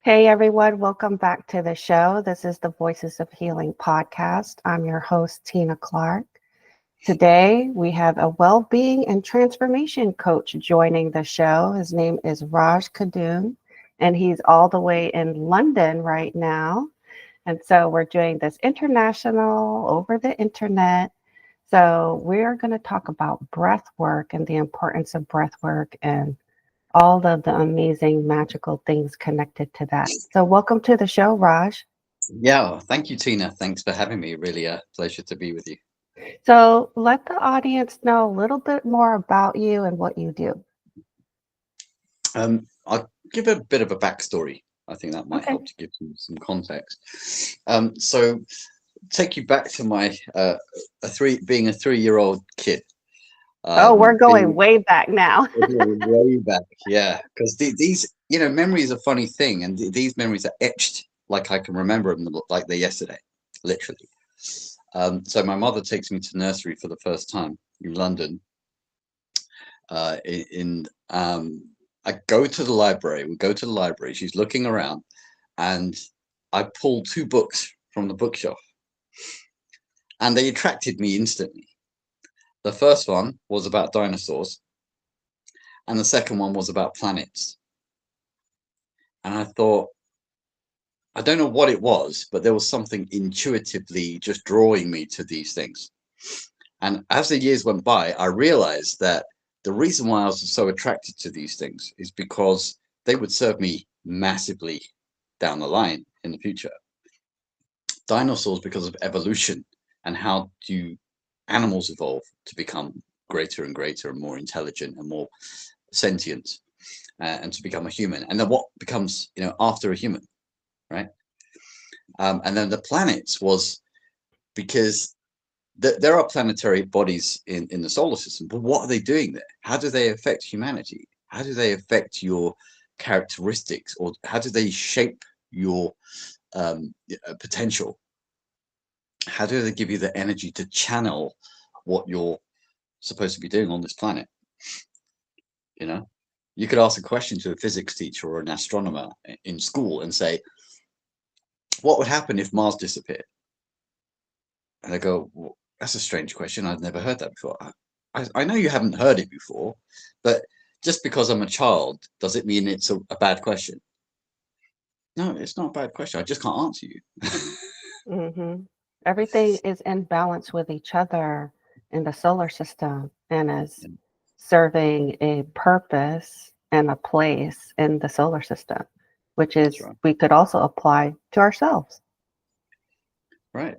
Hey everyone, welcome back to the show. This is the Voices of Healing podcast. I'm your host, Tina Clark. Today we have a well-being and transformation coach joining the show. His name is Raj Khedun, and he's all the way in London right now. And so we're doing this international over the internet. So we're going to talk about breath work and the importance of breath work and all of the amazing magical things connected to that. So welcome to the show, Raj. Yeah, thank you, Tina. Thanks for having me. Really a pleasure to be with you. So let the audience know a little bit more about you and what you do. I'll give a bit of a backstory. I think that might Okay. help to give you some context. So take you back to my being a 3-year-old kid. Oh, we're going Being way back now. way back, yeah, because these memories are a funny thing, and these memories are etched like I can remember them like they're yesterday, literally. So my mother takes me to nursery for the first time in London. I go to the library. We go to the library. She's looking around, and I pull two books from the bookshelf, and they attracted me instantly. The first one was about dinosaurs, and the second one was about planets. And I thought, I don't know what it was, but there was something intuitively just drawing me to these things. And as the years went by, I realized that the reason why I was so attracted to these things is because they would serve me massively down the line in the future. Dinosaurs, because of evolution and how do animals evolve to become greater and greater and more intelligent and more sentient, and to become a human. And then what becomes, after a human, right? And then the planets was because there are planetary bodies in the solar system, but what are they doing there? How do they affect humanity? How do they affect your characteristics, or how do they shape your potential? How do they give you the energy to channel what you're supposed to be doing on this planet? You know, you could ask a question to a physics teacher or an astronomer in school and say, "What would happen if Mars disappeared?" And they go, well, "That's a strange question. I've never heard that before." I know you haven't heard it before, but just because I'm a child, does it mean it's a bad question? No, it's not a bad question. I just can't answer you. hmm Everything is in balance with each other in the solar system and is serving a purpose and a place in the solar system, which That's is right. we could also apply to ourselves. Right.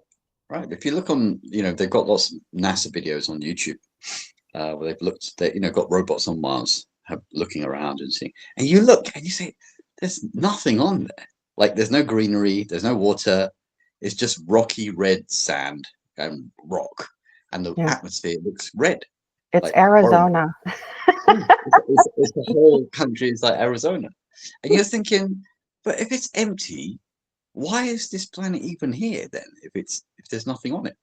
Right. If you look on, they've got lots of NASA videos on YouTube, where got robots on Mars looking around and seeing, and you look and you say, there's nothing on there. Like there's no greenery, there's no water. It's just rocky red sand and rock, and the Yeah. atmosphere looks red, It's like horrible. Arizona. Yeah, it's the whole country is like Arizona, and you're thinking, but if it's empty, why is this planet even here then? If there's nothing on it,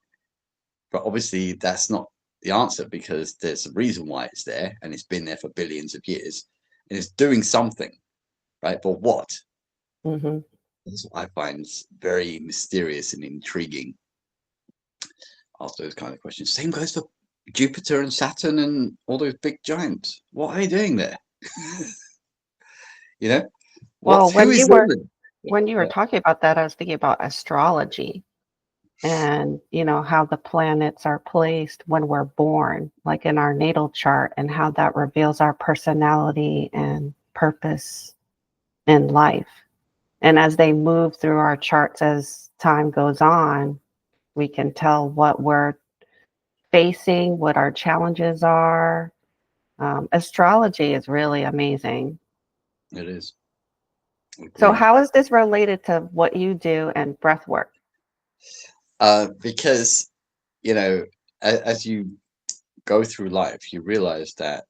but obviously that's not the answer because there's a reason why it's there, and it's been there for billions of years, and it's doing something, right? But what? hmm That's what I find very mysterious and intriguing. Ask those kind of questions. Same goes for Jupiter and Saturn and all those big giants. What are they doing there? You know, Well, who is in them? when you were Yeah, talking about that, I was thinking about astrology and how the planets are placed when we're born, like in our natal chart, and how that reveals our personality and purpose in life. And as they move through our charts as time goes on, we can tell what we're facing, what our challenges are. Astrology is really amazing. it is. So, Agreed. how is this related to what you do and breath work? Because as you go through life, you realize that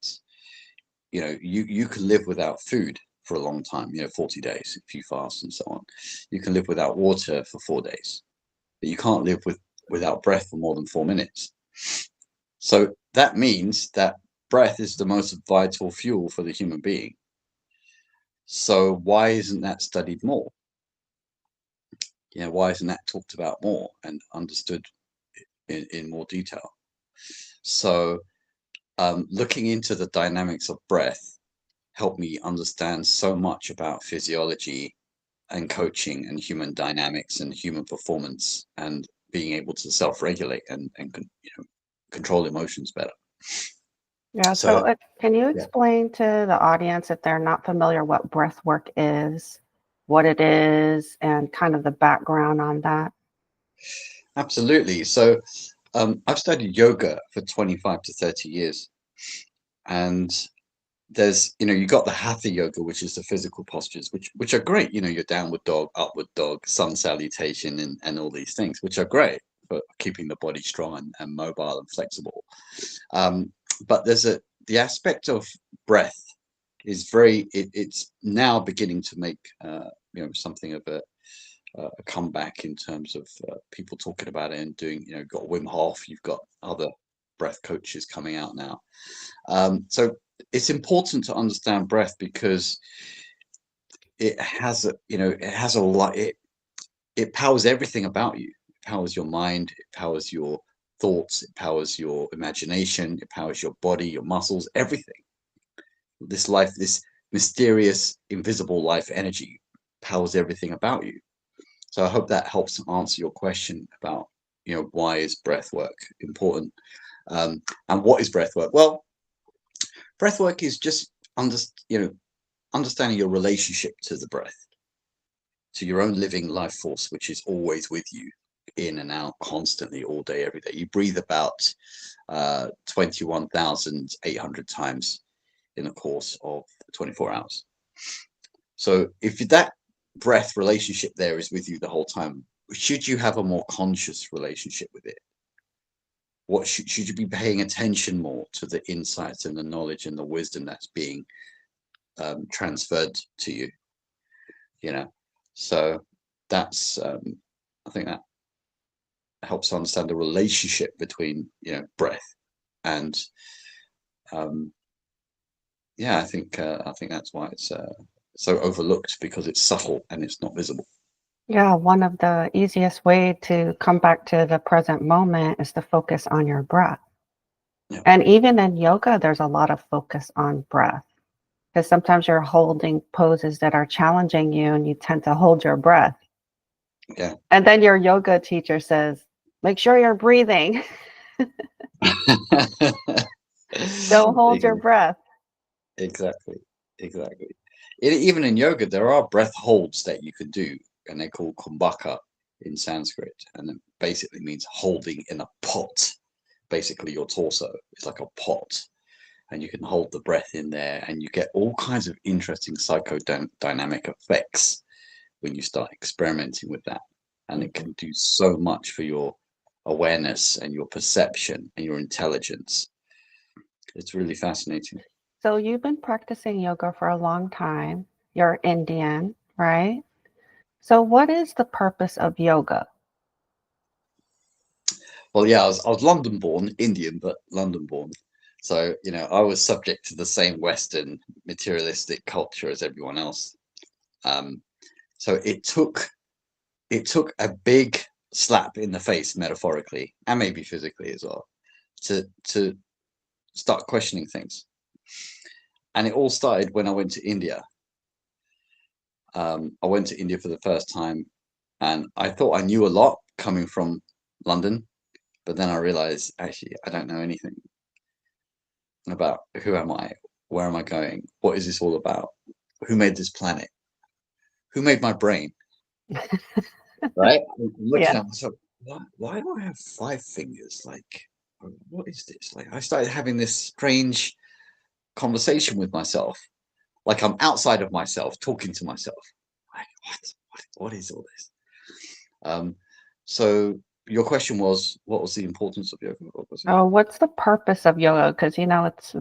you can live without food for a long time. 40 days if you fast and so on. You can live without water for 4 days, but you can't live without breath for more than 4 minutes. So that means that breath is the most vital fuel for the human being. So why isn't that studied more? Why isn't that talked about more and understood in more detail? So looking into the dynamics of breath helped me understand so much about physiology and coaching and human dynamics and human performance and being able to self-regulate and control emotions better. Yeah. So, So can you yeah, explain to the audience if they're not familiar what breath work is, what it is, and kind of the background on that? absolutely. So I've studied yoga for 25 to 30 years, and there's you got the hatha yoga, which is the physical postures, which are great. Your downward dog, upward dog, sun salutation, and all these things, which are great for keeping the body strong and mobile and flexible. But there's the aspect of breath is it's now beginning to make something of a comeback in terms of people talking about it and doing. You've got Wim Hof, you've got other breath coaches coming out now. So it's important to understand breath because it has a lot. It powers everything about you. It powers your mind. It powers your thoughts. It powers your imagination. It powers your body, your muscles, everything. This mysterious, invisible life energy powers everything about you. So I hope that helps answer your question about why is breath work important, and what is breath work? Well, breath work is just understanding your relationship to the breath, to your own living life force, which is always with you, in and out, constantly, all day, every day. You breathe about 21,800 times in the course of 24 hours. So if that breath relationship there is with you the whole time, should you have a more conscious relationship with it? What should you be paying attention more to the insights and the knowledge and the wisdom that's being transferred to you? So that's I think that helps to understand the relationship between breath and I think that's why it's so overlooked, because it's subtle and it's not visible. Yeah, one of the easiest way to come back to the present moment is to focus on your breath. Yeah, And even in yoga, there's a lot of focus on breath because sometimes you're holding poses that are challenging you and you tend to hold your breath. yeah. And then your yoga teacher says, make sure you're breathing. Don't hold your breath. Exactly, exactly. Even in yoga, there are breath holds that you can do, and they're called kumbhaka in Sanskrit, and it basically means holding in a pot. Basically, your torso is like a pot, and you can hold the breath in there, and you get all kinds of interesting psychodynamic effects when you start experimenting with that. And it Mhm. can do so much for your awareness and your perception and your intelligence. It's really fascinating. So you've been practicing yoga for a long time. You're Indian, right? So what is the purpose of yoga? Well, yeah, I was London born, Indian, but London born. So, I was subject to the same Western materialistic culture as everyone else. Um, so it took a big slap in the face, metaphorically and maybe physically as well, to start questioning things. And it all started when I went to India. I went to India for the first time, and I thought I knew a lot coming from London, but then I realized actually I don't know anything about who am I, where am I going, what is this all about, who made this planet, who made my brain, right? I'm looking Yeah. at myself, why do I have 5 fingers? Like, what is this? Like, I started having this strange conversation with myself, like I'm outside of myself, talking to myself. Like, what is all this? So your question was, what was the importance of yoga? What was it? Oh, what's the purpose of yoga? Because, it's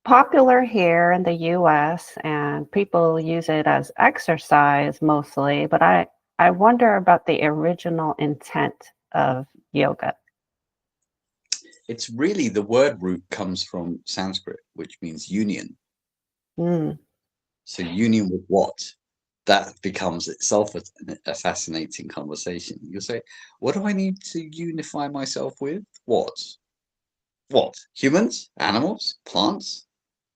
popular here in the US and people use it as exercise mostly, but I wonder about the original intent of yoga. It's really, the word root comes from Sanskrit, which means union. Mm. So union with what? That becomes itself a fascinating conversation. You'll say, what do I need to unify myself with? What? What? Humans? Animals? Plants?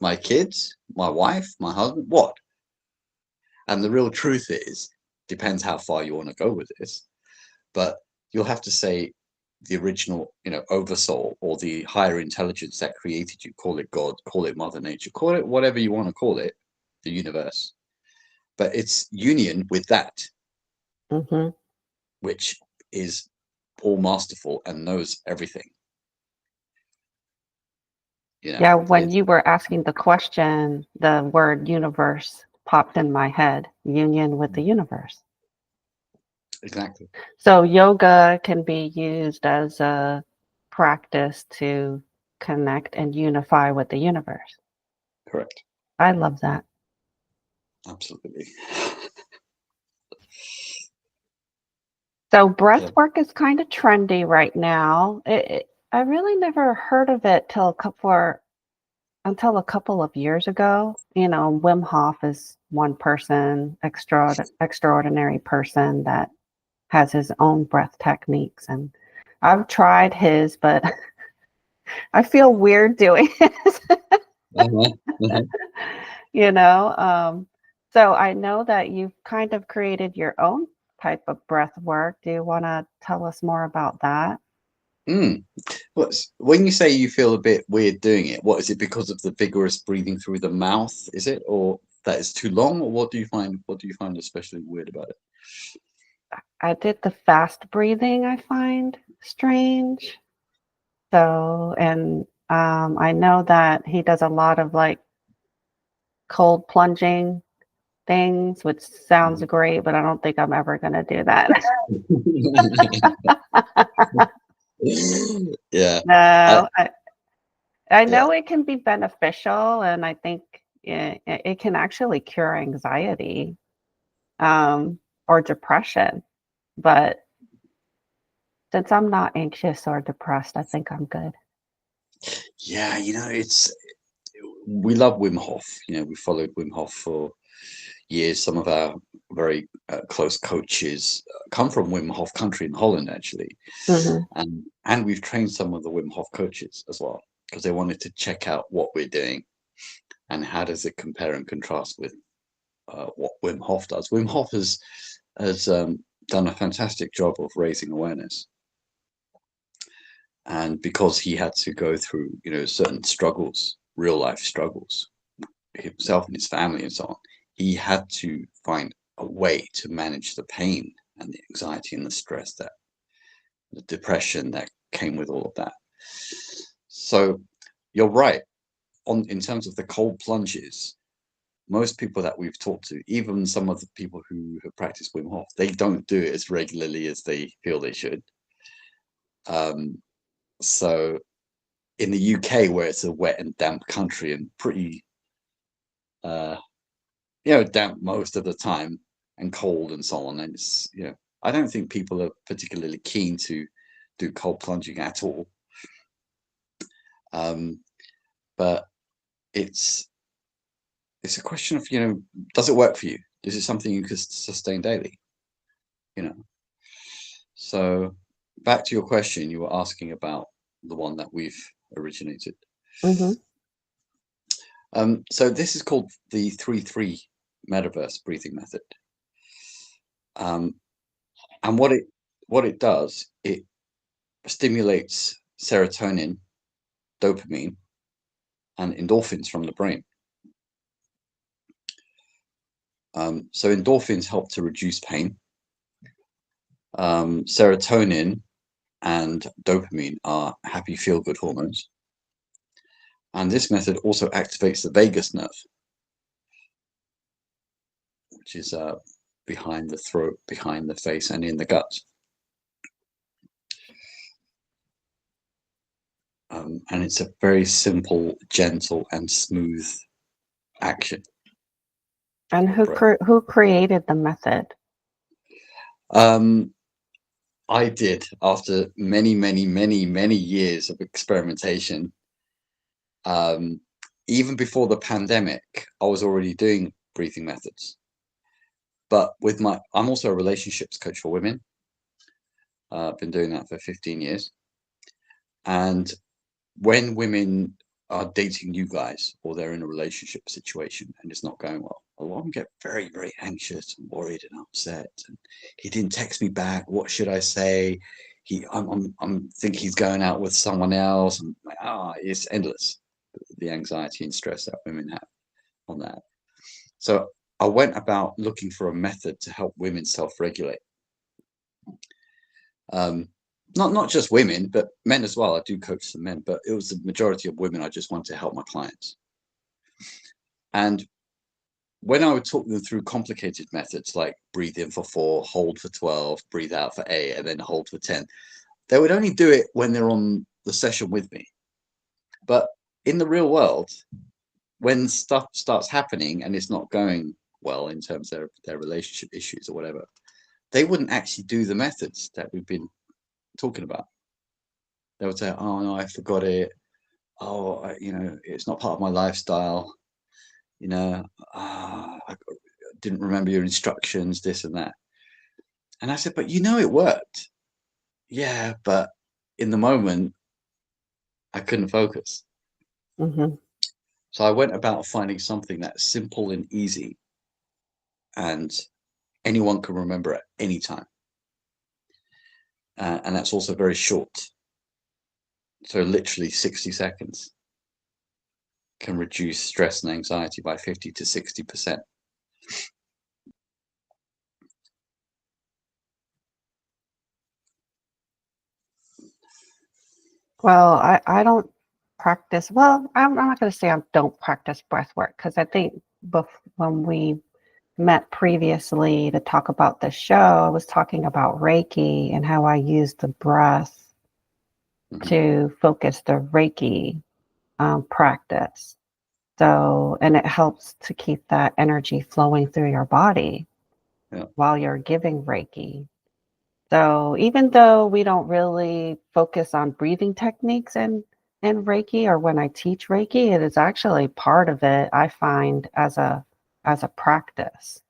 My kids? My wife? My husband? What? And the real truth is, depends how far you want to go with this, but you'll have to say the original, oversoul, or the higher intelligence that created you. Call it God, call it Mother Nature, call it whatever you want to call it, the universe. But it's union with that, Mm-hmm. which is all masterful and knows everything. Yeah, when It's you were asking the question, the word universe popped in my head, union with the universe. exactly So yoga can be used as a practice to connect and unify with the universe. correct. I love that. Absolutely. So breath Yeah. work is kind of trendy right now. I really never heard of it until a couple of years ago. Wim Hof is one person, extraordinary person that has his own breath techniques. And I've tried his, but I feel weird doing it. Uh-huh. Uh-huh. you know. So I know that you've kind of created your own type of breath work. Do you want to tell us more about that? Mm. When you say you feel a bit weird doing it, what is it, because of the vigorous breathing through the mouth, is it, or that is too long, or what do you find especially weird about it? I did the fast breathing, I find strange. So, and I know that he does a lot of like cold plunging things, which sounds Mhm. great, but I don't think I'm ever going to do that. Yeah. I No, I yeah. know it can be beneficial, and I think it can actually cure anxiety or depression. But since I'm not anxious or depressed, I think I'm good. Yeah, it's we love Wim Hof. We followed Wim Hof for years. Some of our very close coaches come from Wim Hof country in Holland, actually, Hmm. and we've trained some of the Wim Hof coaches as well, because they wanted to check out what we're doing and how does it compare and contrast with what Wim Hof does. Wim Hof has done a fantastic job of raising awareness, and because he had to go through certain struggles, real life struggles, himself and his family and so on, he had to find a way to manage the pain and the anxiety and the stress, that the depression that came with all of that. So you're right, on in terms of the cold plunges. Most people that we've talked to, even some of the people who have practiced Wim Hof, they don't do it as regularly as they feel they should. Um, so in the UK, where it's a wet and damp country and pretty, uh, damp most of the time and cold and so on, and I don't think people are particularly keen to do cold plunging at all. Um, but it's it's a question of, does it work for you? Is it something you could sustain daily? You know. So back to your question, you were asking about the one that we've originated. Hmm. So this is called the 3-3 Metaverse Breathing Method. Um, and what it does, it stimulates serotonin, dopamine, and endorphins from the brain. So endorphins help to reduce pain. Serotonin and dopamine are happy feel-good hormones. And this method also activates the vagus nerve, which is behind the throat, behind the face, and in the gut. And it's a very simple, gentle, and smooth action And for the breath. who created the method? Um, I did, after many, many, many, many years of experimentation. Um, Even before the pandemic, I was already doing breathing methods. But I'm also a relationships coach for women. I've been doing that for 15 years. And when women are dating you guys, or they're in a relationship situation and it's not going well, a lot of them get very, very anxious and worried and upset. And he didn't text me back. What should I say? I'm think he's going out with someone else. And it's endless, the anxiety and stress that women have on that. So I went about looking for a method to help women self-regulate. Not just women, but men as well. I do coach some men, but it was the majority of women. I just wanted to help my clients. And when I would talk them through complicated methods like breathe in for 4, hold for 12, breathe out for 8, and then hold for 10, they would only do it when they're on the session with me. But in the real world, when stuff starts happening and it's not going well in terms of their relationship issues or whatever, they wouldn't actually do the methods that we've been talking about. They would say, oh no, I forgot it. Oh, it's not part of my lifestyle. I didn't remember your instructions, this and that. And I said, but it worked. Yeah, but in the moment, I couldn't focus. Mm-hmm. So I went about finding something that's simple and easy, and anyone can remember at any time. And that's also very short. So literally 60 seconds can reduce stress and anxiety by 50 to 60%. Well, I don't practice. Well, I'm not going to say I don't practice breath work, because I think when we met previously to talk about the show, I was talking about Reiki and how I use the breath to focus the Reiki practice. So, and it helps to keep that energy flowing through your body while you're giving Reiki. So even though we don't really focus on breathing techniques in Reiki, or when I teach Reiki, it is actually part of it, I find, as a practice.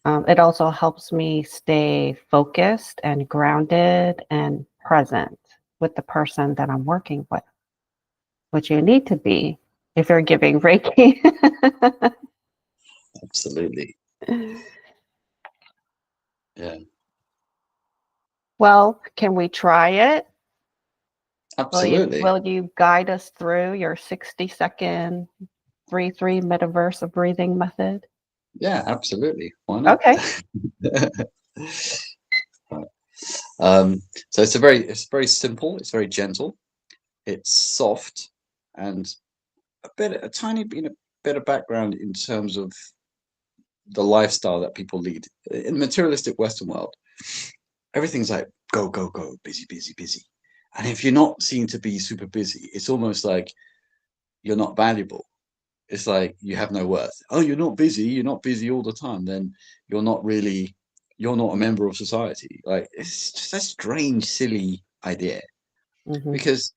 It also helps me stay focused and grounded and present with the person that I'm working with, which you need to be if you're giving Reiki. Absolutely. Yeah. Well, can we try it? Absolutely. Will you guide us through your 60-second 3-3 Metaverse Breathing Method? Yeah, absolutely. Why not? Okay. So it's very simple. It's very gentle. It's soft, and a tiny bit of background in terms of the lifestyle that people lead in the materialistic Western world. Everything's like go, go, go, busy, busy, busy. And if you're not seen to be super busy, it's almost like you're not valuable. It's like you have no worth. Oh, you're not busy all the time, then you're not a member of society. Like, it's just a strange, silly idea. Mm-hmm. Because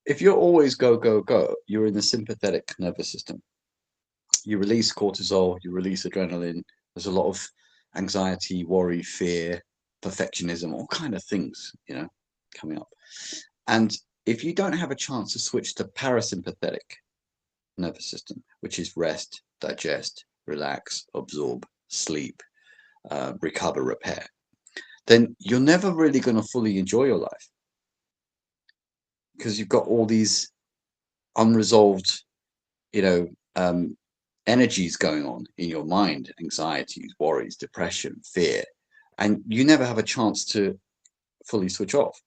if you're always go, go, go, you're in the sympathetic nervous system. You release cortisol, you release adrenaline. There's a lot of anxiety, worry, fear, perfectionism, all kind of things, coming up. And if you don't have a chance to switch to parasympathetic nervous system, which is rest, digest, relax, absorb, sleep, recover, repair, then you're never really going to fully enjoy your life, because you've got all these unresolved, energies going on in your mind: anxieties, worries, depression, fear, and you never have a chance to fully switch off.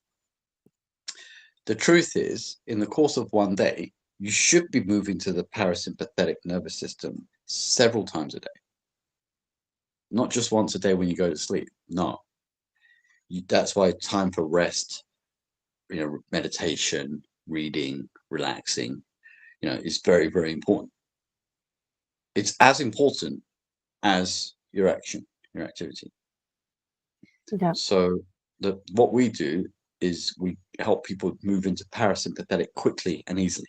The truth is, in the course of one day, you should be moving to the parasympathetic nervous system several times a day. Not just once a day when you go to sleep. No. That's why time for rest, meditation, reading, relaxing, is very, very important. It's as important as your activity. Yeah. So what we do is we help people move into parasympathetic quickly and easily.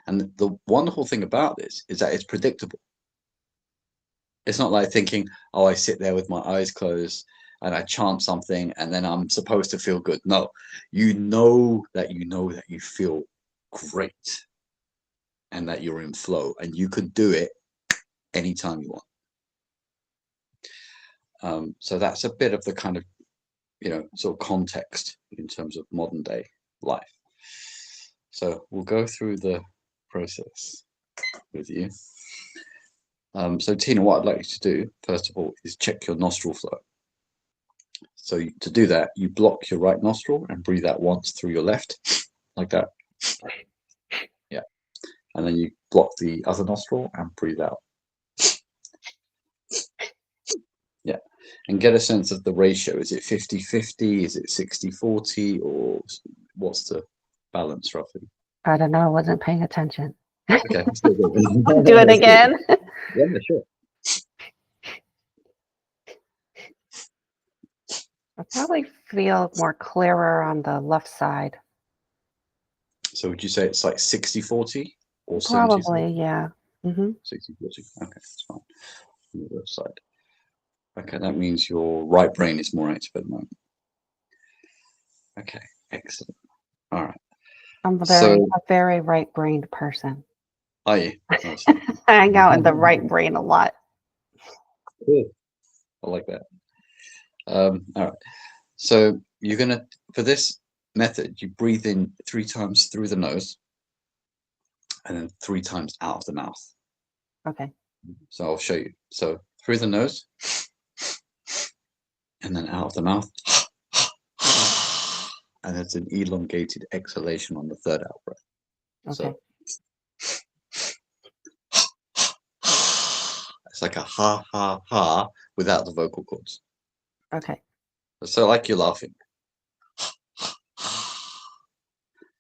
And the wonderful thing about this is that it's predictable. It's not like thinking, oh, I sit there with my eyes closed and I chant something and then I'm supposed to feel good. No, you know that you feel great and that you're in flow, and you could do it anytime you want. So that's a bit of the kind of, sort of context in terms of modern day life. So we'll go through the process with you. So Tina, what I'd like you to do, first of all, is check your nostril flow. So to do that, you block your right nostril and breathe out once through your left, like that. Yeah. And then you block the other nostril and breathe out. Yeah. And get a sense of the ratio. Is it 50-50? Is it 60-40? Or what's the balance roughly? I don't know. I wasn't paying attention. Okay. Do it again. Yeah, sure. I probably feel more clearer on the left side. So would you say it's like 60-40 or 70? Probably, yeah. 60-40. Okay, that's fine. On the left side. Okay, that means your right brain is more active at the moment. Okay, excellent. All right. I'm a very right-brained person. Are you? I hang out in the right brain a lot. Cool. I like that. All right. So you're gonna, for this method, you breathe in 3 times through the nose and then 3 times out of the mouth. Okay. So I'll show you. So through the nose and then out of the mouth. And it's an elongated exhalation on the third out breath. Okay. So it's like a ha, ha, ha without the vocal cords. Okay. So like you're laughing.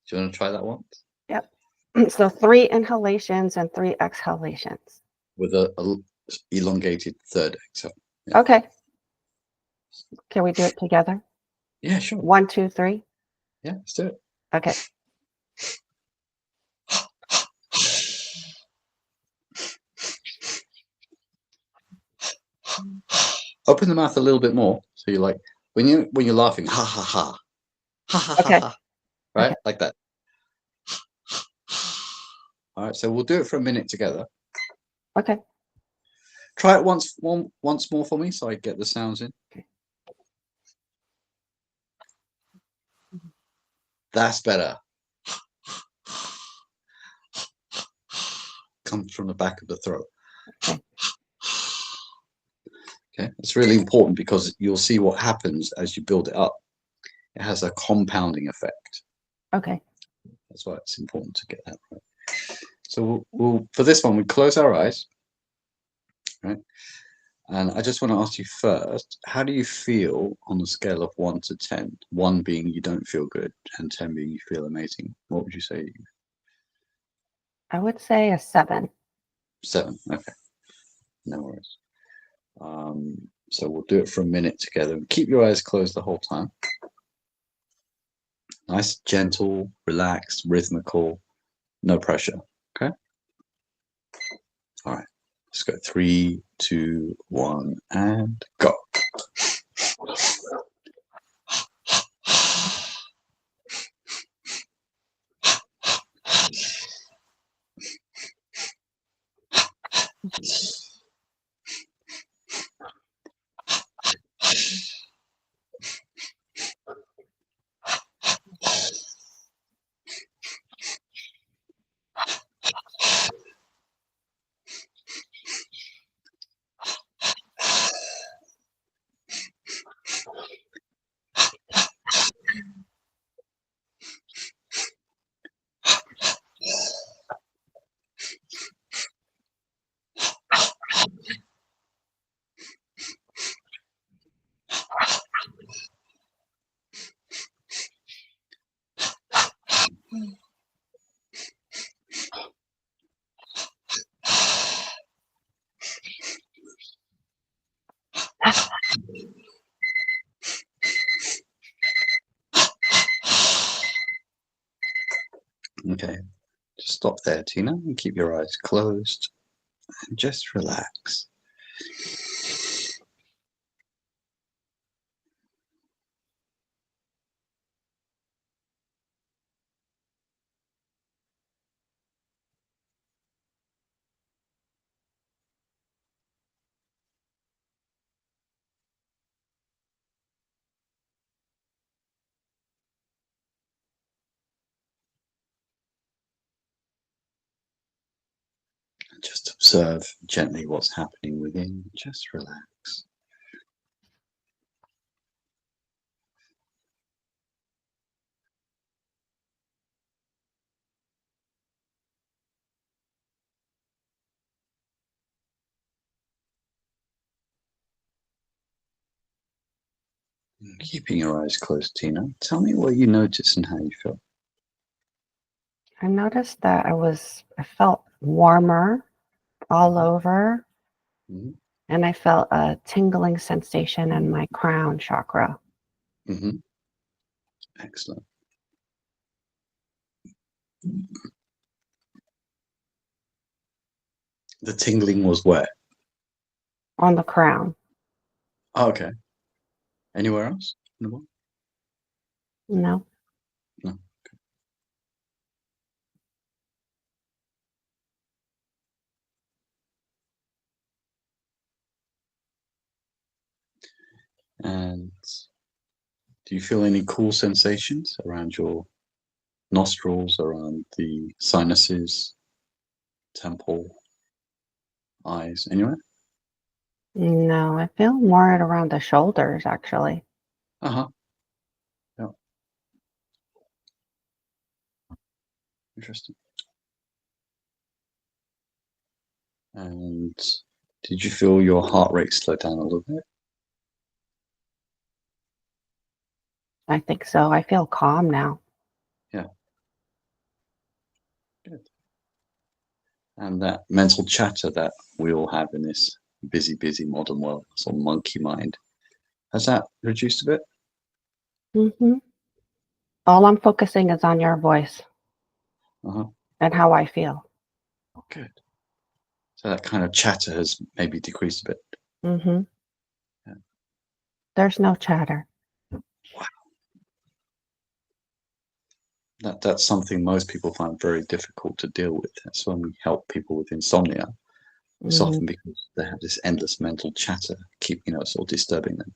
Do you want to try that once? Yep. So 3 inhalations and 3 exhalations. With a elongated third exhale. Yeah. Okay. Can we do it together? Yeah, sure. 1, 2, 3. Yeah, let's do it. Okay. Open the mouth a little bit more. So you're like, when you're laughing, ha ha ha. Ha ha Okay. ha. Right? Okay. Like that. All right, so we'll do it for a minute together. Okay. Try it once more for me so I get the sounds in. Okay. That's better. Comes from the back of the throat. Okay. Okay, it's really important because you'll see what happens as you build it up. It has a compounding effect. Okay. That's why it's important to get that right. So we'll for this one, we close our eyes, right? And I just want to ask you first, how do you feel on a scale of 1 to 10? 1 being you don't feel good and 10 being you feel amazing. What would you say? I would say a 7. 7. Okay. No worries. So we'll do it for a minute together. Keep your eyes closed the whole time. Nice, gentle, relaxed, rhythmical, no pressure. Okay. All right. Let's go. 3, 2, 1, and go. Okay, just stop there, Tina, and keep your eyes closed and just relax. Just observe gently what's happening within. Just relax. And keeping your eyes closed, Tina, tell me what you notice and how you feel. I noticed that I felt warmer all over, Mm-hmm. and I felt a tingling sensation in my crown chakra. Mm-hmm. Excellent. The tingling was where? On the crown. Oh, okay. Anywhere else in the body? No. No. Okay. And do you feel any cool sensations around your nostrils, around the sinuses, temple, eyes, anywhere? No, I feel more around the shoulders, actually. Uh-huh. Yeah. Interesting. And did you feel your heart rate slow down a little bit? I think so. I feel calm now. Yeah. Good. And that mental chatter that we all have in this busy, busy modern world, sort of monkey mind, has that reduced a bit? Hmm. All I'm focusing is on your voice Uh-huh. and how I feel. Good. So that kind of chatter has maybe decreased a bit. Hmm. Yeah. There's no chatter. Wow. That's something most people find very difficult to deal with. That's when we help people with insomnia. It's Hmm. often because they have this endless mental chatter, sort of disturbing them.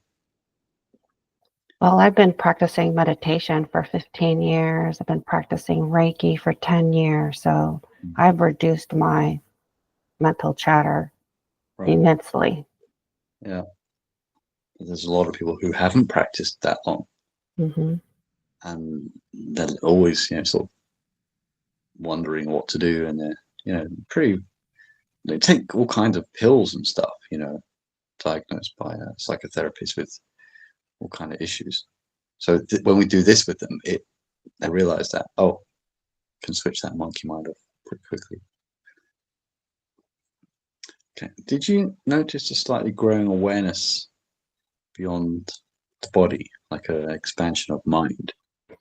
Well, I've been practicing meditation for 15 years. I've been practicing Reiki for 10 years. So I've reduced my mental chatter Right. immensely. Yeah. There's a lot of people who haven't practiced that long, Hmm. and they're always, sort of wondering what to do, and they take all kinds of pills and stuff, diagnosed by a psychotherapist with all kind of issues. So when we do this with them, they realize that, can switch that monkey mind off pretty quickly. Okay. Did you notice a slightly growing awareness beyond the body, like an expansion of mind? Did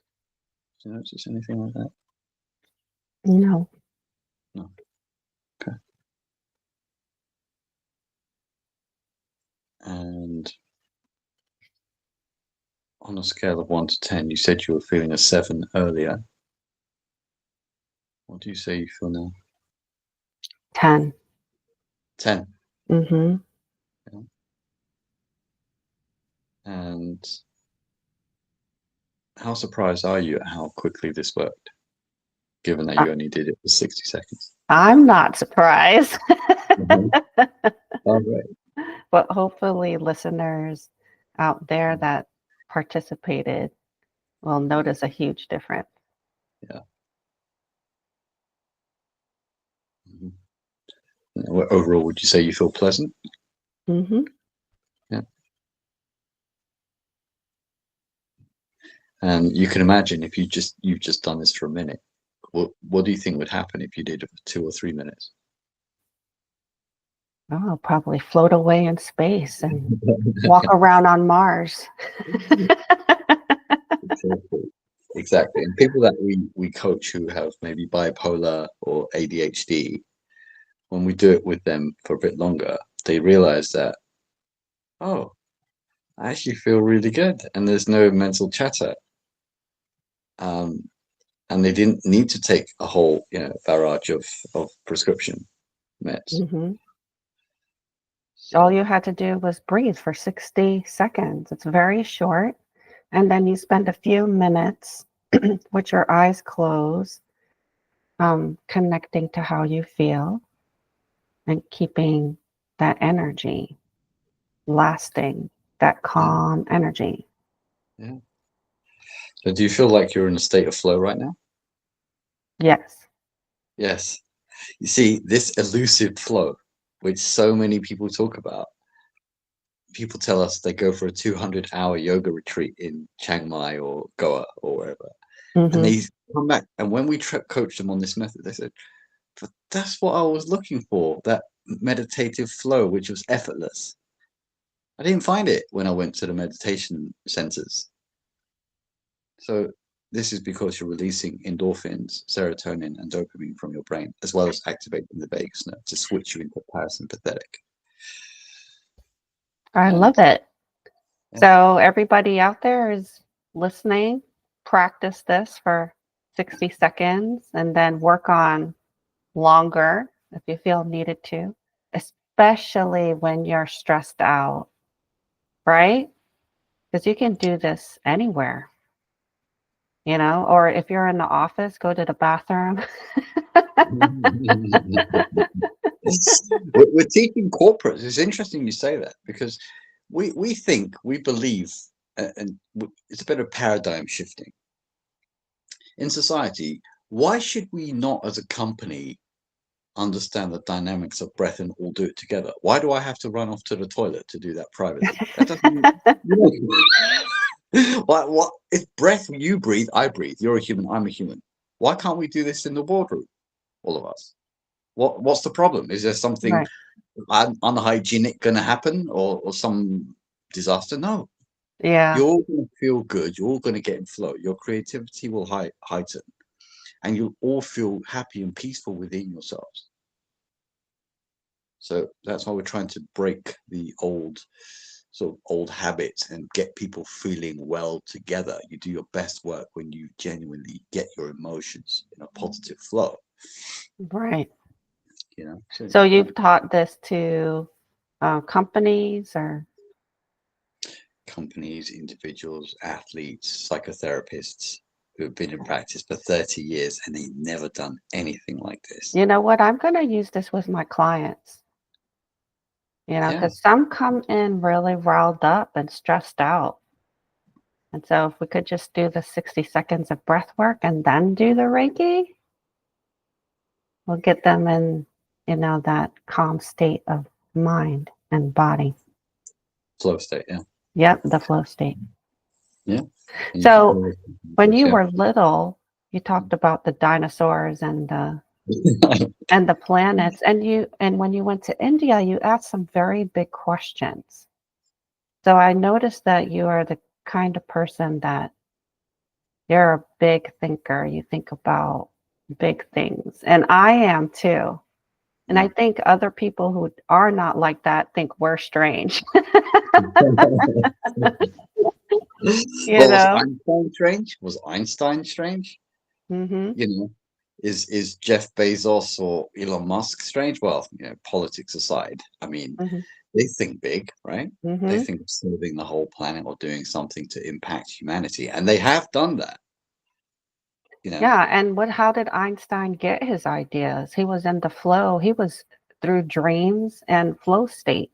you notice anything like that? No. No. Okay. And on a scale of 1 to 10, you said you were feeling a 7 earlier. What do you say you feel now? 10. 10. Hmm. Yeah. And how surprised are you at how quickly this worked, given that you only did it for 60 seconds? I'm not surprised, Mhm. All right. but hopefully listeners out there that participated will notice a huge difference. Yeah. Overall, would you say you feel pleasant? Hmm. Yeah. And you can imagine if you've just done this for a minute, what do you think would happen if you did it for 2 or 3 minutes? Oh, I'll probably float away in space and walk around on Mars. Exactly. exactly. And people that we coach who have maybe bipolar or ADHD, when we do it with them for a bit longer, they realize that, oh, I actually feel really good, and there's no mental chatter. Um, and they didn't need to take a whole, barrage of prescription meds. Hmm. All So you had to do was breathe for 60 seconds. It's very short. And then you spend a few minutes with your eyes closed, connecting to how you feel and keeping that energy lasting, that yeah, calm energy. yeah. So do you feel like you're in a state of flow right now? Yes. Yes. You see, this elusive flow, which so many people talk about, people tell us they go for a 200-hour yoga retreat in Chiang Mai or Goa or wherever, and Hmm. they come back. And when we coach them on this method, they said, but that's what I was looking for, that meditative flow, which was effortless. I didn't find it when I went to the meditation centers. So this is because you're releasing endorphins, serotonin, and dopamine from your brain, as well as activating the vagus nerve to switch you into parasympathetic. I And love it. yeah, So, everybody out there is listening, practice this for 60 seconds and then work on longer if you feel needed to, especially when you're stressed out, right? Because you can do this anywhere, or if you're in the office, go to the bathroom. we're teaching corporates. It's interesting you say that because we think we believe, and it's a bit of paradigm shifting in society. Why should we not, as a company, understand the dynamics of breath and all do it together? Why do I have to run off to the toilet to do that privately? That doesn't. What if breath you breathe, I breathe. You're a human, I'm a human. Why can't we do this in the boardroom, all of us? What's the problem? Is there something Right. unhygienic going to happen, or some disaster? No, Yeah. you're all going to feel good. You're all going to get in flow. Your creativity will heighten, and you'll all feel happy and peaceful within yourselves. So that's why we're trying to break the old habits and get people feeling well together. You do your best work when you genuinely get your emotions in a positive flow. Right. So So you've taught this to companies or? companies, individuals, athletes, psychotherapists who have been in practice for 30 years and they've never done anything like this. You know what? I'm going to use this with my clients, Yeah, because some come in really riled up and stressed out. And so if we could just do the 60 seconds of breath work and then do the Reiki, we'll get them in, that calm state of mind and body. flow state. Yeah, Yep, the flow state. yeah. And you can So always, when you yeah. were little, you talked about the dinosaurs and the planets, and when you went to India, you asked some very big questions. So I noticed that you are the kind of person that you're a big thinker. You think about big things. And I am too. And I Mm. think other people who are not like that think we're strange. you Well, was know? Einstein strange? Was Einstein strange? Mhm. You know, is Jeff Bezos or Elon Musk strange? Well, politics aside, I mean, Mhm. they think big, right? They Mhm. think of saving the whole planet or doing something to impact humanity, and they have done that. You know, Yeah, and how did Einstein get his ideas? He was in the flow. He was through dreams and flow state.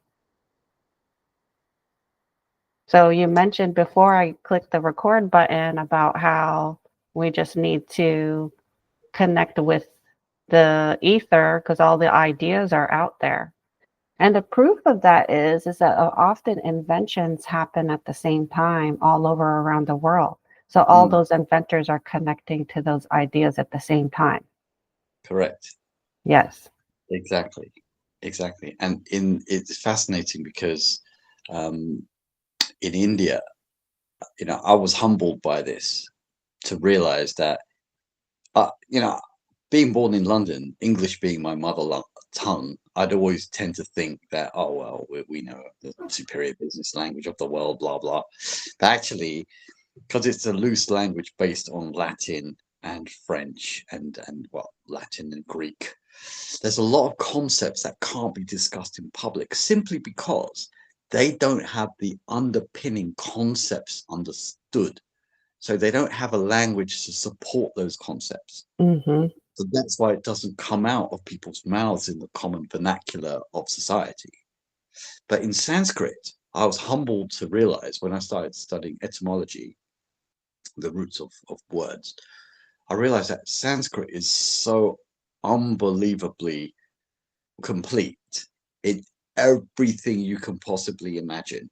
So you mentioned before I clicked the record button about how we just need to connect with the ether because all the ideas are out there. And the proof of that is that often inventions happen at the same time all over around the world. So all mm, those inventors are connecting to those ideas at the same time. correct, Yes. exactly, exactly. And it's fascinating because in India, I was humbled by this to realize that, you know, being born in London, English being my mother tongue, I'd always tend to think that, oh, well, we know the superior business language of the world, blah, blah. But actually, because it's a loose language based on Latin and French and well, Latin and Greek, there's a lot of concepts that can't be discussed in public simply because they don't have the underpinning concepts understood. So they don't have a language to support those concepts. Mm-hmm. So that's why it doesn't come out of people's mouths in the common vernacular of society. But in Sanskrit, I was humbled to realize when I started studying etymology, the roots of words, I realized that Sanskrit is so unbelievably complete in everything you can possibly imagine.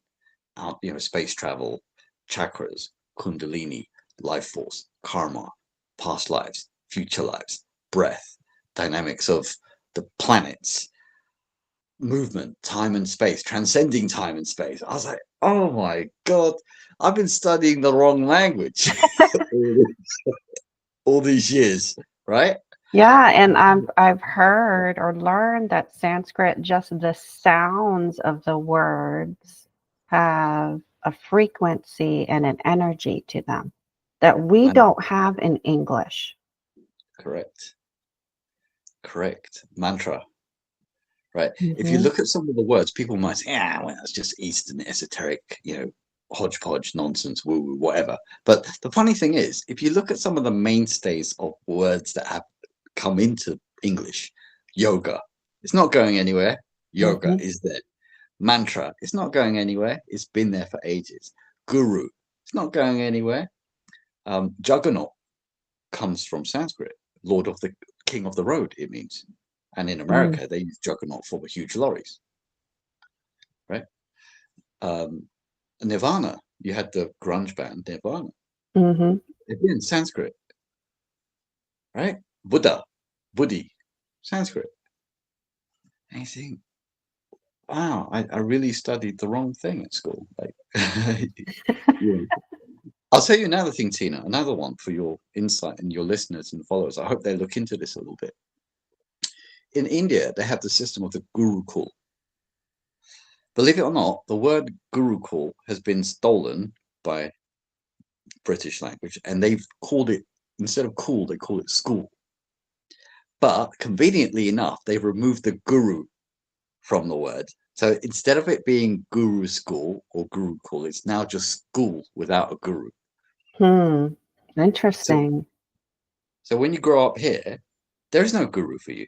You know, space travel, chakras, kundalini, life force, karma, past lives, future lives, breath, dynamics of the planets, movement, time and space, transcending time and space. I was like, oh my God, I've been studying the wrong language all these years, right? Yeah, and I've heard or learned that Sanskrit, just the sounds of the words have a frequency and an energy to them that we And don't have in English. correct, correct. Mantra, right? If you Mm-hmm. look at some of the words, people might say, "Yeah, well, that's just Eastern esoteric, you know, hodgepodge nonsense, woo woo, whatever." But the funny thing is, if you look at some of the mainstays of words that have come into English, yoga, it's not going anywhere. Yoga Mm-hmm. is there. Mantra, it's not going anywhere. It's been there for ages. Guru, it's not going anywhere. Juggernaut comes from Sanskrit, Lord of the King of the Road, it means. And in Mm-hmm. America, they use juggernaut for the huge lorries, right? Nirvana, you had the grunge band Nirvana. Mm-hmm. Again, Sanskrit, right? Buddha, Buddhi, Sanskrit. And you think, wow, I really studied the wrong thing at school. Like, yeah. I'll tell you another thing, Tina, another one for your insight and your listeners and followers. I hope they look into this a little bit. In India, they have the system of the Gurukul. Believe it or not, the word Gurukul has been stolen by British language, and they've called it, instead of cool, they call it school. But conveniently enough, they've removed the guru from the word. So instead of it being guru school or Gurukul, it's now just school without a guru. Hmm. So, Interesting. so when you grow up here, there is no guru for you.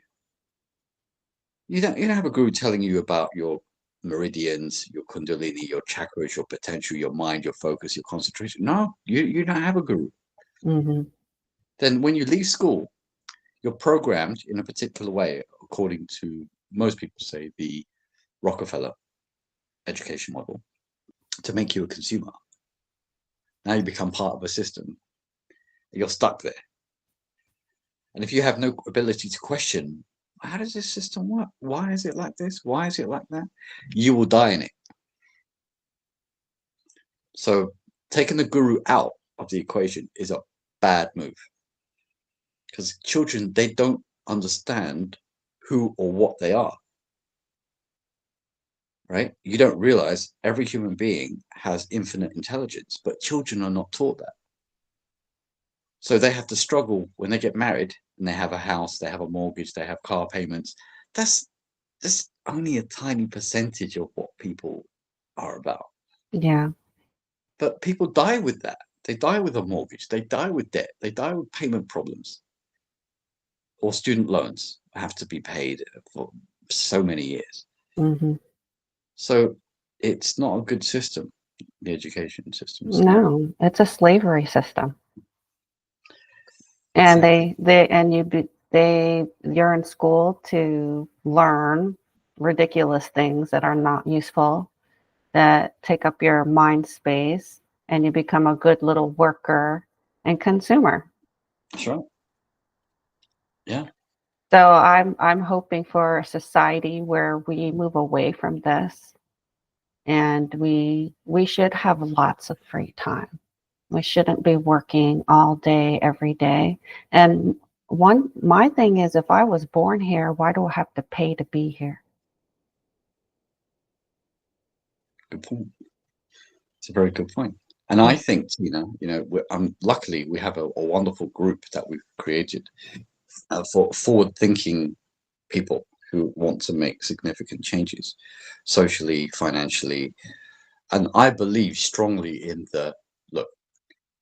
You don't have a guru telling you about your meridians, your kundalini, your chakras, your potential, your mind, your focus, your concentration. No, you don't have a guru. Mm-hmm. Then when you leave school, you're programmed in a particular way, according to most people say the Rockefeller education model, to make you a consumer. Now you become part of a system. You're stuck there. And if you have no ability to question, how does this system work? Why is it like this? Why is it like that? You will die in it. So taking the guru out of the equation is a bad move because children, they don't understand who or what they are, right? You don't realize every human being has infinite intelligence, but children are not taught that. So they have to struggle when they get married and they have a house, they have a mortgage, they have car payments. That's only a tiny percentage of what people are about. Yeah. But people die with that. They die with a mortgage. They die with debt. They die with payment problems. Or student loans have to be paid for so many years. Mm-hmm. So it's not a good system. The education system is not. No, it's a slavery system. And Exactly. you're in school to learn ridiculous things that are not useful, that take up your mind space, and you become a good little worker and consumer. That's right. Yeah. So I'm hoping for a society where we move away from this, and we should have lots of free time. We shouldn't be working all day, every day. And my thing is, if I was born here, why do I have to pay to be here? Good point. It's a very good point. And I think, luckily we have a wonderful group that we've created for forward-thinking people who want to make significant changes socially, financially. And I believe strongly in look,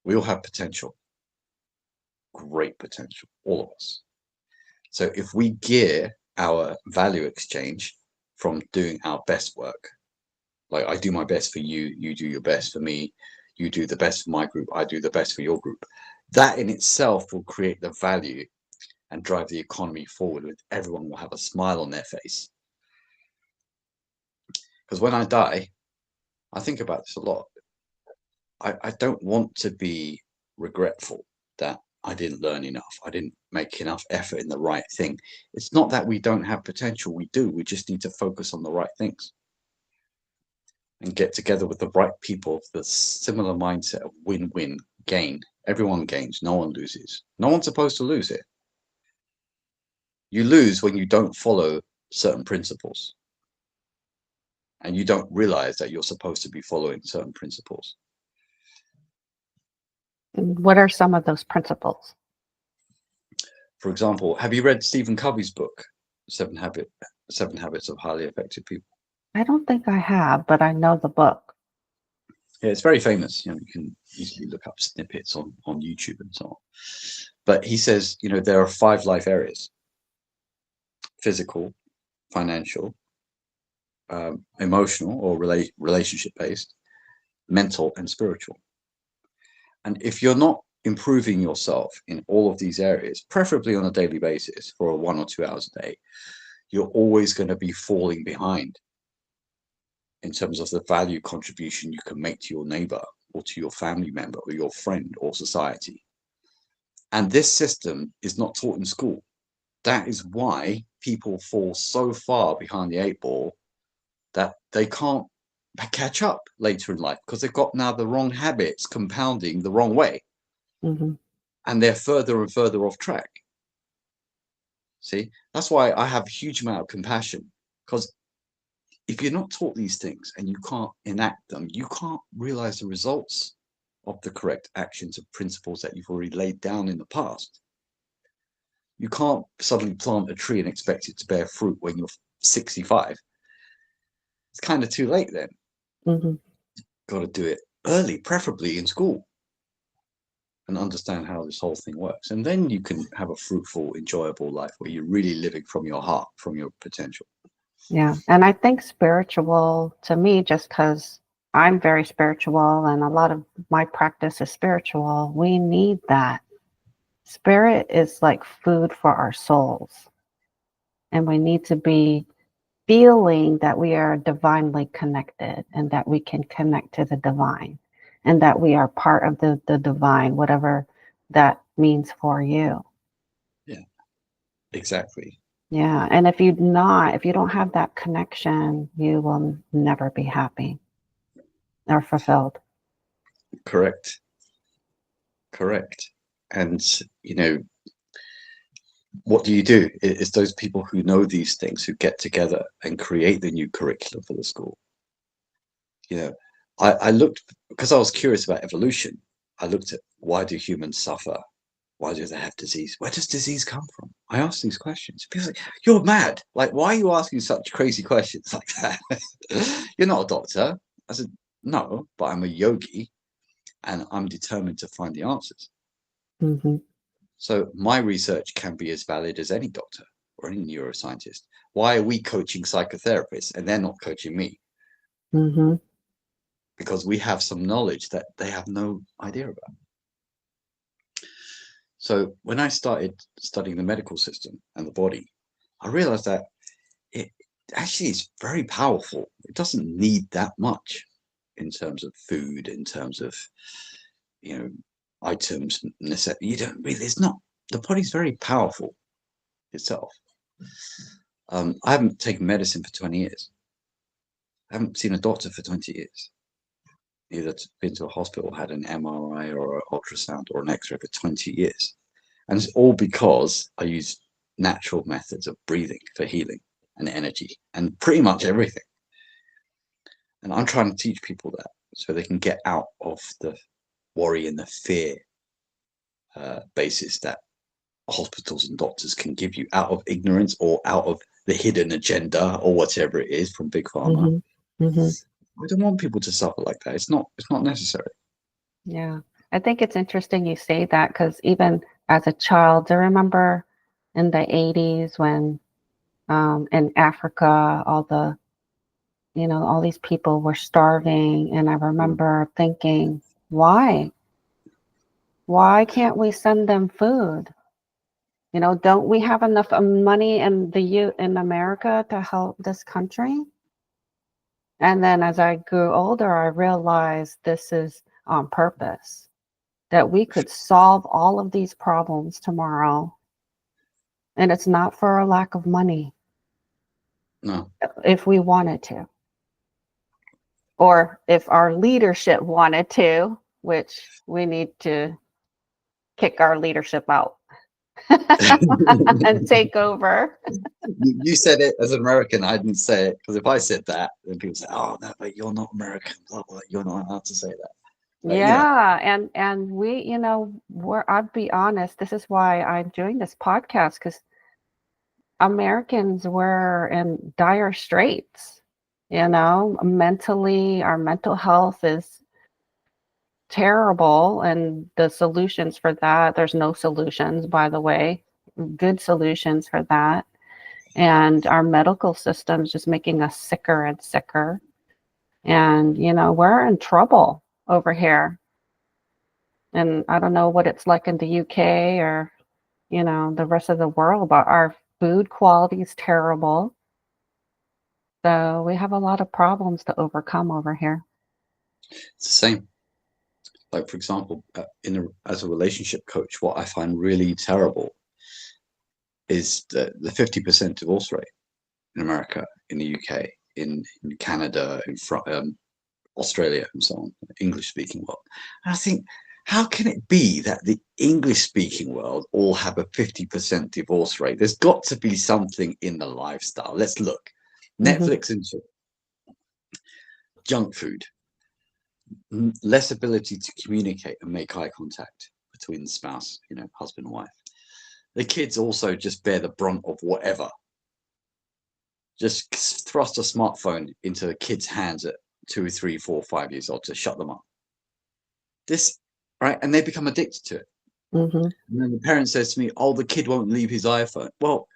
we all have potential, great potential, all of us. So if we gear our value exchange from doing our best work, like I do my best for you, you do your best for me, you do the best for my group, I do the best for your group, that in itself will create the value and drive the economy forward. With everyone will have a smile on their face. Because when I die, I think about this a lot. I don't want to be regretful that I didn't learn enough. I didn't make enough effort in the right thing. It's not that we don't have potential. We do. We just need to focus on the right things and get together with the right people with the similar mindset of win-win, gain. Everyone gains. No one loses. No one's supposed to lose it. You lose when you don't follow certain principles and you don't realize that you're supposed to be following certain principles. What are some of those principles? For example, have you read Stephen Covey's book, Seven Habits of Highly Effective People? I don't think I have, but I know the book. Yeah, it's very famous. You can easily look up snippets on YouTube and so on. But he says, there are 5 life areas: physical, financial, emotional or relationship-based, mental, and spiritual. And if you're not improving yourself in all of these areas, preferably on a daily basis for 1 or 2 hours a day, you're always going to be falling behind in terms of the value contribution you can make to your neighbor or to your family member or your friend or society. And this system is not taught in school. That is why people fall so far behind the 8 ball that they can't catch up later in life because they've got now the wrong habits compounding the wrong way. Mm-hmm. And they're further and further off track. See, that's why I have a huge amount of compassion, because if you're not taught these things and you can't enact them, you can't realize the results of the correct actions and principles that you've already laid down in the past. You can't suddenly plant a tree and expect it to bear fruit when you're 65. It's kind of too late then. Mm-hmm. Got to do it early, preferably in school, and understand how this whole thing works. And then you can have a fruitful, enjoyable life where you're really living from your heart, from your potential. Yeah. And I think spiritual, to me, just because I'm very spiritual and a lot of my practice is spiritual, we need that. Spirit is like food for our souls. And we need to be feeling that we are divinely connected and that we can connect to the divine and that we are part of the divine, whatever that means for you. Yeah, exactly. Yeah. And if you don't have that connection, you will never be happy or fulfilled. Correct. And, what do? It's those people who know these things who get together and create the new curriculum for the school. I looked, because I was curious about evolution. I looked at, why do humans suffer? Why do they have disease? Where does disease come from? I asked these questions. People say, you're mad. Like, why are you asking such crazy questions like that? You're not a doctor. I said, no, but I'm a yogi and I'm determined to find the answers. Mm-hmm. So my research can be as valid as any doctor or any neuroscientist. Why are we coaching psychotherapists and they're not coaching me? Mm-hmm. Because we have some knowledge that they have no idea about. So when I started studying the medical system and the body, I realized that it actually is very powerful. It doesn't need that much in terms of food, in terms of, items. You don't really, it's not, the body's very powerful itself. I haven't taken medicine for 20 years. I haven't seen a doctor for 20 years. either been to a hospital, had an MRI or an ultrasound or an X-ray for 20 years. And it's all because I use natural methods of breathing for healing and energy and pretty much everything. And I'm trying to teach people that so they can get out of the worry and the fear basis that hospitals and doctors can give you, out of ignorance or out of the hidden agenda or whatever it is from big pharma. I don't want people to suffer like that. It's not necessary. Yeah. I think it's interesting you say that, because even as a child, I remember in the 80s when in Africa, all these people were starving. And I remember thinking, why? Why can't we send them food? Don't we have enough money in America to help this country? And then as I grew older, I realized this is on purpose, that we could solve all of these problems tomorrow. And it's not for a lack of money. No. If we wanted to. Or if our leadership wanted to, which we need to kick our leadership out and take over. You said it as an American. I didn't say it, because if I said that, then people say, "Oh no, but you're not American. Blah, blah, you're not allowed to say that." But, Yeah, and we, I'd be honest, this is why I'm doing this podcast, because Americans were in dire straits. Mentally, our mental health is terrible, and the solutions for that, there's no solutions, by the way, good solutions for that. And our medical system's just making us sicker and sicker. And, we're in trouble over here. And I don't know what it's like in the UK or, the rest of the world, but our food quality is terrible. So we have a lot of problems to overcome over here. it's the same. Like, for example, as a relationship coach, what I find really terrible is the 50% divorce rate in America, in the UK, in Canada, in Australia, and so on, English-speaking world. And I think, how can it be that the English-speaking world all have a 50% divorce rate? There's got to be something in the lifestyle. Let's look. Netflix and junk food, less ability to communicate and make eye contact between the spouse, husband and wife. The kids also just bear the brunt of whatever. Just thrust a smartphone into the kids' hands at 2, 3, 4, 5 years old to shut them up. This, right? And they become addicted to it. And then the parent says to me, "Oh, the kid won't leave his iPhone." Well,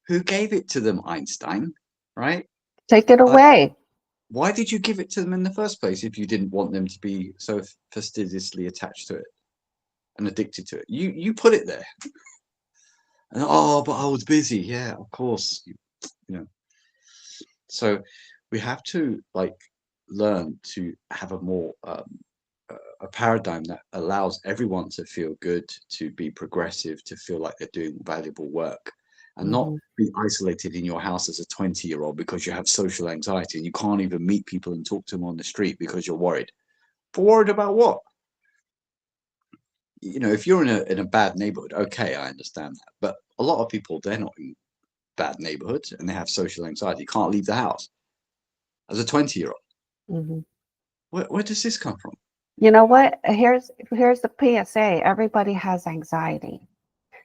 who gave it to them, Einstein? Right? Take it away. Why did you give it to them in the first place if you didn't want them to be so fastidiously attached to it and addicted to it? You put it there. And, "Oh, but I was busy." Yeah, of course. So we have to learn to have a more a paradigm that allows everyone to feel good, to be progressive, to feel like they're doing valuable work, and not be isolated in your house as a 20-year-old because you have social anxiety and you can't even meet people and talk to them on the street because you're worried. But worried about what? If you're in a bad neighborhood, okay, I understand that. But a lot of people, they're not in bad neighborhoods and they have social anxiety. You can't leave the house as a 20-year-old. Where does this come from? You know what? Here's the PSA. Everybody has anxiety,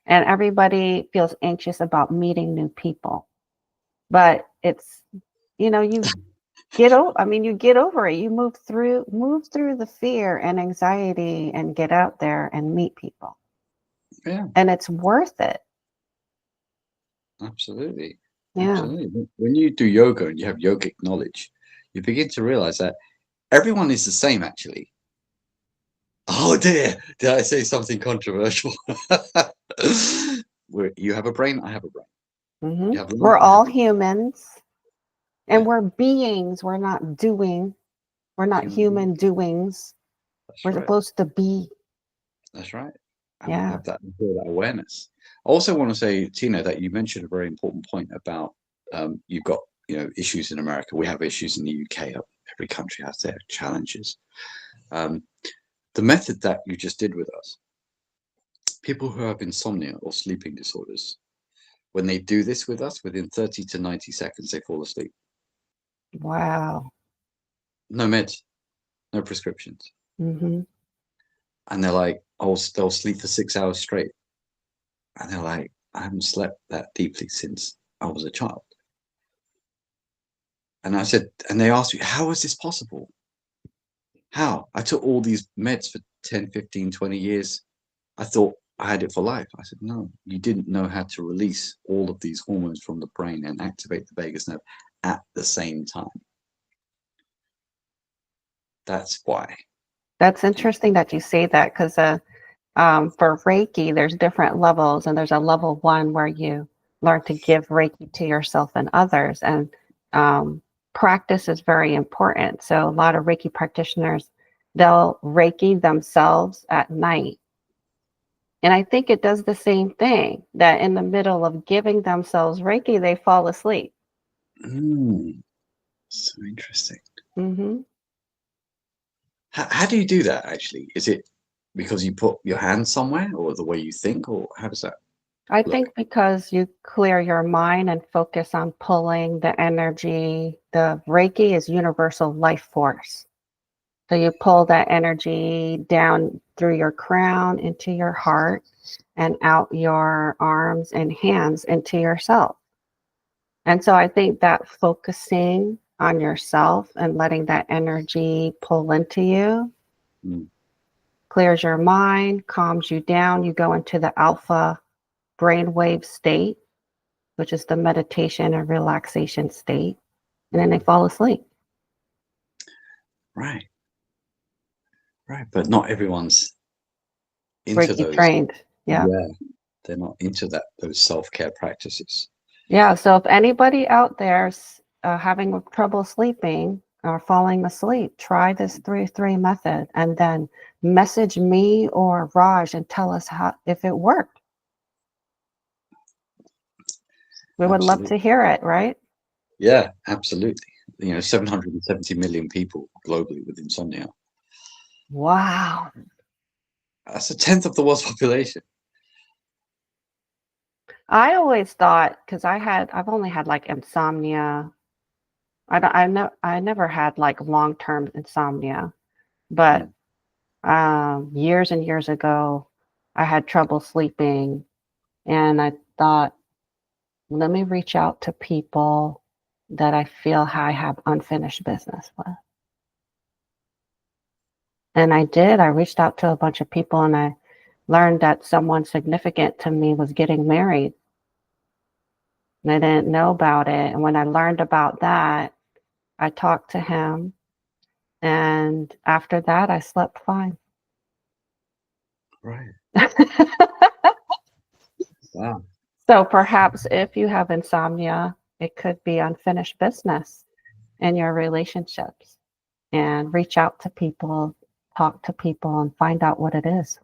and everybody feels anxious about meeting new people. But it's, you get over it. You move through the fear and anxiety and get out there and meet people. Yeah. And it's worth it. Absolutely. Yeah. Absolutely. When you do yoga and you have yogic knowledge, you begin to realize that everyone is the same, actually. Oh dear, did I say something controversial? You have a brain, I have a brain. We're all humans, and we're beings. We're not doing. We're not human doings. We're supposed to be. That's right. And we have that awareness. I also want to say, Tina, that you mentioned a very important point about you've got issues in America. We have issues in the UK. Every country has their challenges. The method that you just did with us, people who have insomnia or sleeping disorders, when they do this with us, within 30 to 90 seconds, they fall asleep. Wow. No meds, no prescriptions. Mm-hmm. And they're like, oh, they'll sleep for 6 hours straight. And they're like, I haven't slept that deeply since I was a child. And I said, and they asked me, how is this possible? How? I took all these meds for 10, 15, 20 years. I thought I had it for life. I said, no, you didn't know how to release all of these hormones from the brain and activate the vagus nerve at the same time. That's why. That's interesting that you say that, because for Reiki, there's different levels, and there's a level 1 where you learn to give Reiki to yourself and others. And practice is very important. So a lot of Reiki practitioners, they'll Reiki themselves at night. And I think it does the same thing, that in the middle of giving themselves Reiki, they fall asleep. So interesting. Mm-hmm. How do you do that, actually? Is it because you put your hand somewhere, or the way you think, or how does that I look? think because you clear your mind and focus on pulling the energy. The Reiki is universal life force. So you pull that energy down through your crown into your heart and out your arms and hands into yourself. And so I think that focusing on yourself and letting that energy pull into you clears your mind, calms you down. You go into the alpha brainwave state, which is the meditation and relaxation state, and then they fall asleep. Right. But not everyone's into Reiki those. trained. Yeah. They're not into those self-care practices. Yeah. So if anybody out there's having trouble sleeping or falling asleep, try this 3-3 method, and then message me or Raj and tell us if it worked. We would love to hear it, right? Yeah, absolutely. 770 million people globally with insomnia. Wow. That's 1/10 of the world's population. I always thought, because I've only had like insomnia. I never had like long-term insomnia, but years and years ago, I had trouble sleeping, and I thought, let me reach out to people that I feel I have unfinished business with. And I did. I reached out to a bunch of people, and I learned that someone significant to me was getting married. And I didn't know about it. And when I learned about that, I talked to him. And after that, I slept fine. Right. Wow. So perhaps if you have insomnia, it could be unfinished business in your relationships. And reach out to people, talk to people, and find out what it is.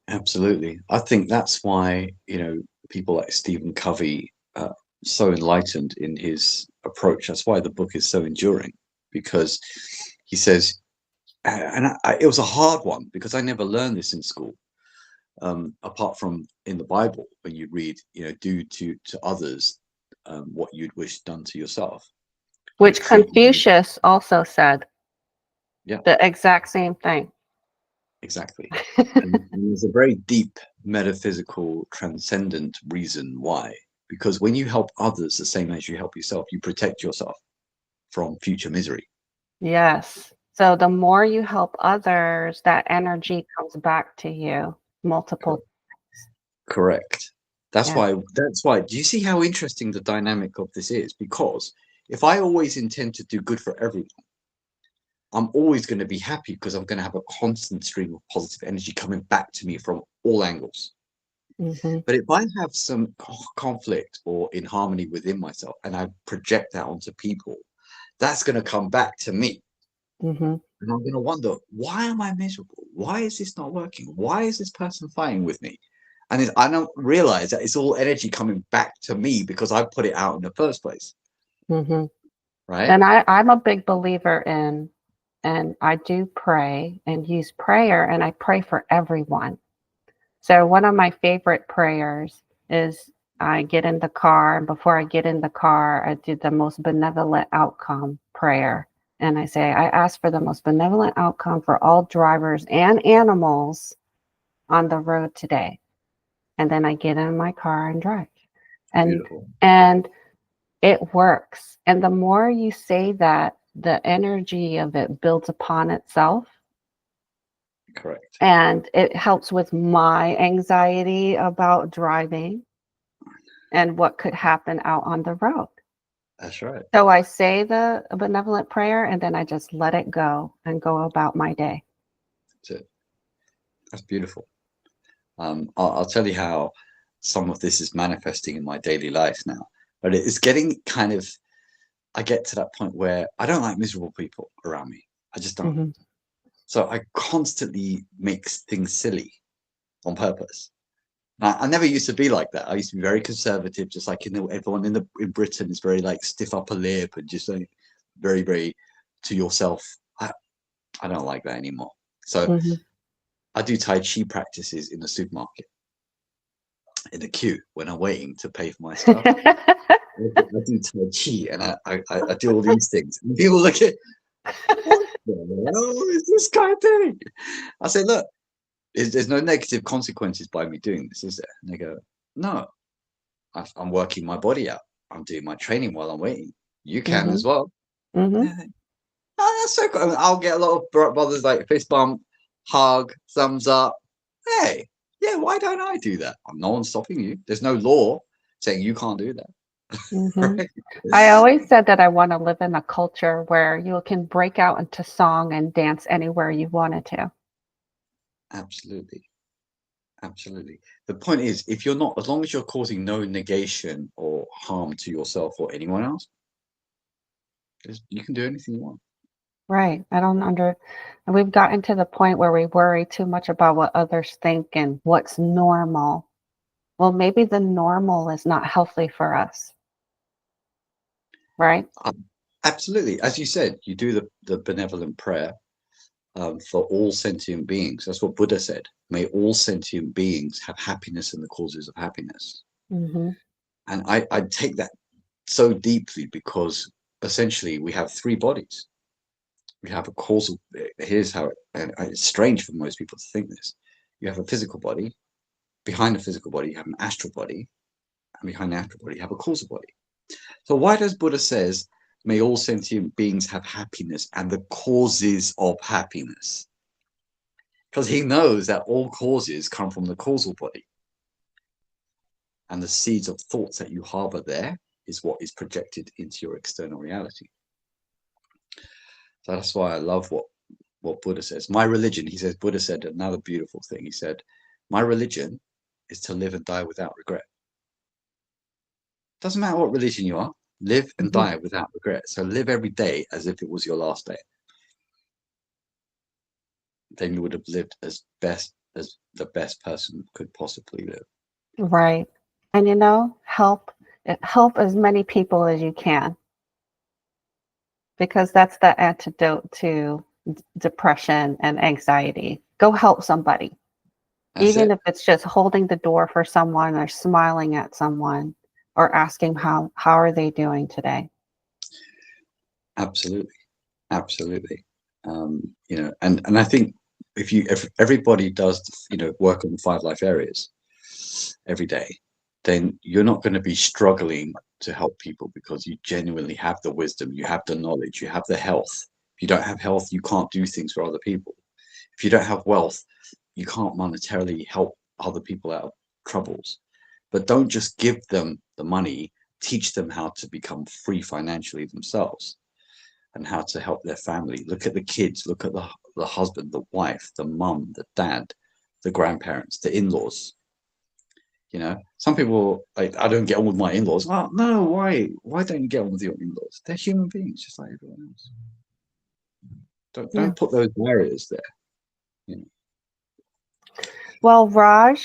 Absolutely. I think that's why, people like Stephen Covey are so enlightened in his approach. That's why the book is so enduring, because he says, and it was a hard one because I never learned this in school, apart from in the Bible, when you read, do to others what you'd wish done to yourself. Which Confucius also said. Yeah. The exact same thing. Exactly. And there's a very deep metaphysical transcendent reason why. Because when you help others the same as you help yourself, you protect yourself from future misery. Yes. So the more you help others, that energy comes back to you multiple times. Correct. That's Yeah. why. Do you see how interesting the dynamic of this is? Because if I always intend to do good for everyone, I'm always going to be happy because I'm going to have a constant stream of positive energy coming back to me from all angles. Mm-hmm. But if I have some conflict or inharmony within myself and I project that onto people, that's going to come back to me. Mm-hmm. And I'm going to wonder, why am I miserable? Why is this not working? Why is this person fighting with me? And I don't realize that it's all energy coming back to me because I put it out in the first place. Mm-hmm. Right? And I'm a big believer in and I do pray and use prayer, and I pray for everyone. So one of my favorite prayers is I get in the car, and before I get in the car, I do the most benevolent outcome prayer. And I say, I ask for the most benevolent outcome for all drivers and animals on the road today. And then I get in my car and drive. And Beautiful. and it works. And the more you say that, the energy of it builds upon itself. Correct. And it helps with my anxiety about driving and what could happen out on the road. That's right. So I say the benevolent prayer, and then I just let it go and go about my day. That's it. That's beautiful. I'll tell you how some of this is manifesting in my daily life now. But it's getting kind of, I get to that point where I don't like miserable people around me. I just don't. Mhm. So I constantly make things silly on purpose. Now, I never used to be like that. I used to be very conservative, just like everyone in Britain is very like stiff upper lip and just like very, very to yourself. I don't like that anymore. So Mhm. I do Tai Chi practices in the supermarket, in the queue when I'm waiting to pay for my stuff. I do Tai Chi and I do all these things. And people look at, what the hell is this guy doing? I say, look, there's no negative consequences by me doing this, is there? And they go, no, I'm working my body out. I'm doing my training while I'm waiting. You can as Mhm. well. Mhm. Oh, that's so cool. I mean, I'll get a lot of brothers like fist bump, hug, thumbs up. Hey, yeah, why don't I do that? No one's stopping you. There's no law saying you can't do that. Mhm. Right? I always said that I want to live in a culture where you can break out into song and dance anywhere you wanted to. Absolutely. Absolutely. The point is, if you're not, as long as you're causing no negation or harm to yourself or anyone else, you can do anything you want. Right. I don't under, and we've gotten to the point where we worry too much about what others think and what's normal. Well, maybe the normal is not healthy for us, right? Absolutely. As you said, you do the benevolent prayer for all sentient beings. That's what Buddha said. May all sentient beings have happiness and the causes of happiness. Mm-hmm. And I take that so deeply because essentially we have three bodies. We have a causal, here's how and it's strange for most people to think this. You have a physical body. Behind the physical body, you have an astral body. And behind the astral body, you have a causal body. So why does Buddha says, may all sentient beings have happiness and the causes of happiness? Because he knows that all causes come from the causal body. And the seeds of thoughts that you harbor there is what is projected into your external reality. So that's why I love what Buddha says. My religion, he says, Buddha said another beautiful thing. He said, my religion is to live and die without regret. Doesn't matter what religion you are, live and Mm-hmm. die without regret. So live every day as if it was your last day. Then you would have lived as the best person could possibly live. Right. And help as many people as you can, because that's the antidote to depression and anxiety. Go help somebody, That's even it. if it's just holding the door for someone or smiling at someone or asking how are they doing today. Absolutely. Absolutely. And I think if everybody does, work on the 5 life areas every day, then you're not going to be struggling to help people because you genuinely have the wisdom, you have the knowledge, you have the health. If you don't have health, you can't do things for other people. If you don't have wealth, you can't monetarily help other people out of troubles. But don't just give them the money, teach them how to become free financially themselves and how to help their family. Look at the kids, look at the husband, the wife, the mum, the dad, the grandparents, the in-laws. Some people like, I don't get on with my in-laws. Oh no, why? Why don't you get on with your in-laws? They're human beings, just like everyone else. Yeah. Don't put those barriers there. You know. Well, Raj,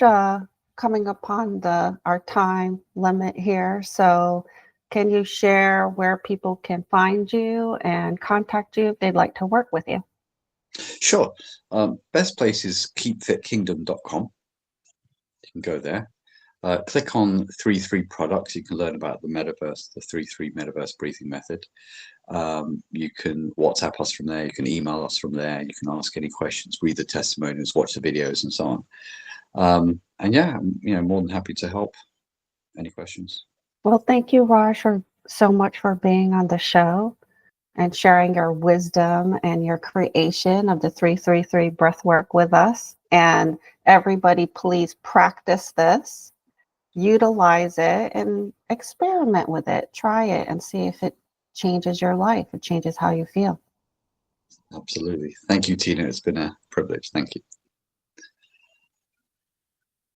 coming upon our time limit here, so can you share where people can find you and contact you if they'd like to work with you? Sure. Best place is keepfitkingdom.com. You can go there. Click on 3 products. You can learn about the Metaverse, the 3 Metaverse Breathing Method. You can WhatsApp us from there. You can email us from there. You can ask any questions, read the testimonials, watch the videos, and so on. And yeah, I'm more than happy to help. Any questions? Well, thank you, Raj, so much for being on the show and sharing your wisdom and your creation of the 333 breathwork with us. And everybody, please practice this, utilize it, and experiment with it. Try it and see if it changes your life. It changes how you feel. Absolutely. Thank you, Tina. It's been a privilege. Thank you.